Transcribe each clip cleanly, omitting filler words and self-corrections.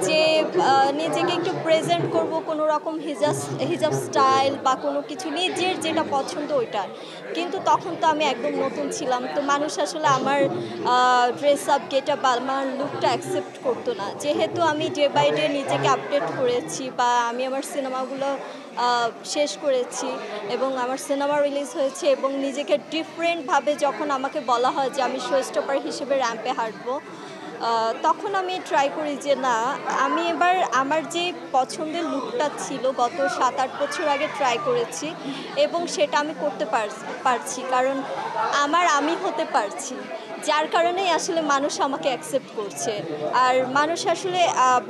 যে নিজেকে একটু প্রেজেন্ট করব কোনো রকম হিজাব স্টাইল বা কোনো কিছু নিজের যেটা পছন্দ ওইটা। কিন্তু তখন তো আমি একদম নতুন ছিলাম, তো মানুষ আসলে আমার ড্রেস আপ গেটআপ বা আমার লুকটা অ্যাকসেপ্ট করতো না। যেহেতু আমি ডে বাই ডে নিজেকে আপডেট করেছি বা আমি আমার সিনেমাগুলো শেষ করেছি এবং আমার সিনেমা রিলিজ হয়েছে এবং নিজেকে ডিফারেন্টভাবে যখন আমাকে বলা হয় যে আমি শো স্টপার হিসেবে র্যাম্পে হাঁটবো, তখন আমি ট্রাই করি যে না, আমি এবার আমার যে পছন্দের লুকটা ছিল গত 7-8 বছর আগে ট্রাই করেছি এবং সেটা আমি করতে পারছি, কারণ আমি হতে পারছি, যার কারণেই আসলে মানুষ আমাকে অ্যাকসেপ্ট করছে। আর মানুষ আসলে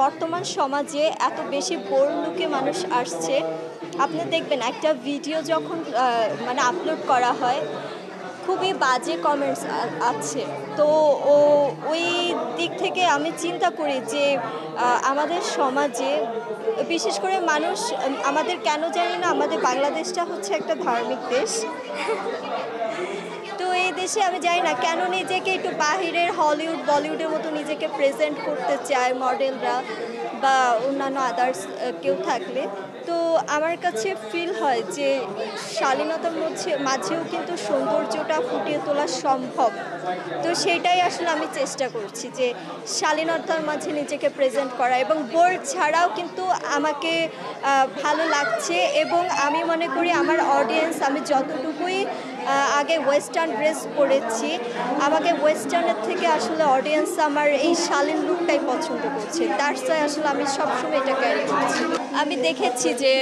বর্তমান সমাজে এত বেশি বোল্ড লুকে মানুষ আসছে, আপনি দেখবেন একটা ভিডিও যখন মানে আপলোড করা হয় খুবই বাজে কমেন্টস আছে। তো ওই দিক থেকে আমি চিন্তা করি যে আমাদের সমাজে বিশেষ করে মানুষ আমাদের কেন জানি না, আমাদের বাংলাদেশটা হচ্ছে একটা ধার্মিক দেশ। তো এই দেশে আমি জানি না কেন নিজেকে একটু বাহিরের হলিউড বলিউডের মতো নিজেকে প্রেজেন্ট করতে চায় মডেলরা বা অন্যান্য আদার্স কেউ থাকলে। তো আমার কাছে ফিল হয় যে শালীনতার মাঝেও কিন্তু সৌন্দর্যটা ফুটিয়ে তোলা সম্ভব। তো সেটাই আসলে আমি চেষ্টা করছি যে শালীনতার মাঝে নিজেকে প্রেজেন্ট করা, এবং বোল্ড ছাড়াও কিন্তু আমাকে ভালো লাগছে এবং আমি মনে করি আমার অডিয়েন্স, আমি যতটুকুই আগে ওয়েস্টার্ন ড্রেস পরেছি, আমাকে ওয়েস্টার্নের থেকে আসলে অডিয়েন্স আমার এই শালীন লুকটাই পছন্দ করছে। দ্যাটস ওয়াই আসলে আমি সবসময় এটা ক্যারি করছি। আমি দেখেছি যে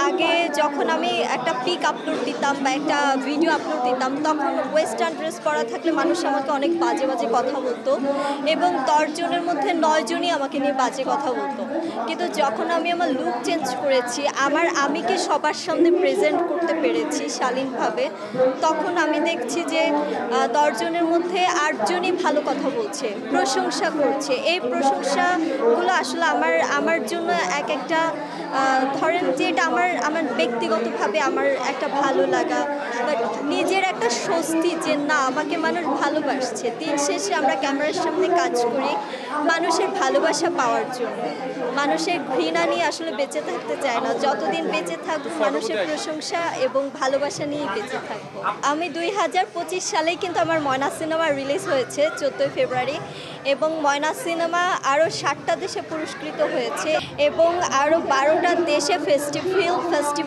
আগে যখন আমি একটা পিক আপলোড দিতাম বা একটা ভিডিও আপলোড দিতাম, তখন ওয়েস্টার্ন ড্রেস পরা থাকলে মানুষ আমাকে অনেক বাজে বাজে কথা বলতো এবং 10 জনের মধ্যে 9 জনই আমাকে নিয়ে বাজে কথা বলতো। কিন্তু যখন আমি আমার লুক চেঞ্জ করেছি, আমিকে সবার সামনে প্রেজেন্ট করতে পেরেছি শালীনভাবে, তখন আমি দেখছি যে 10 জনের মধ্যে 8 জনই ভালো কথা বলছে, প্রশংসা করছে। এই প্রশংসাগুলো আসলে আমার জন্য এক একটা ধরেন যে এটা আমার ব্যক্তিগতভাবে আমার একটা ভালো লাগা, বাট নিজের একটা স্বস্তি যে না, আমাকে মানুষ ভালোবাসছে। দিন শেষে আমরা ক্যামেরার সামনে কাজ করি মানুষের ভালোবাসা পাওয়ার জন্য। মানুষের ঘৃণা নিয়ে আসলে বেঁচে থাকতে চায় না। যতদিন বেঁচে থাকবো মানুষের প্রশংসা এবং ভালোবাসা নিয়েই বেঁচে থাকবো। আমি 2025 সালেই কিন্তু আমার ময়না সিনেমা রিলিজ হয়েছে 14 ফেব্রুয়ারি, এবং ময়না সিনেমা আরও 7টা দেশে পুরস্কৃত হয়েছে এবং আরও 12টা দেশে ফেস্টিভ্যাল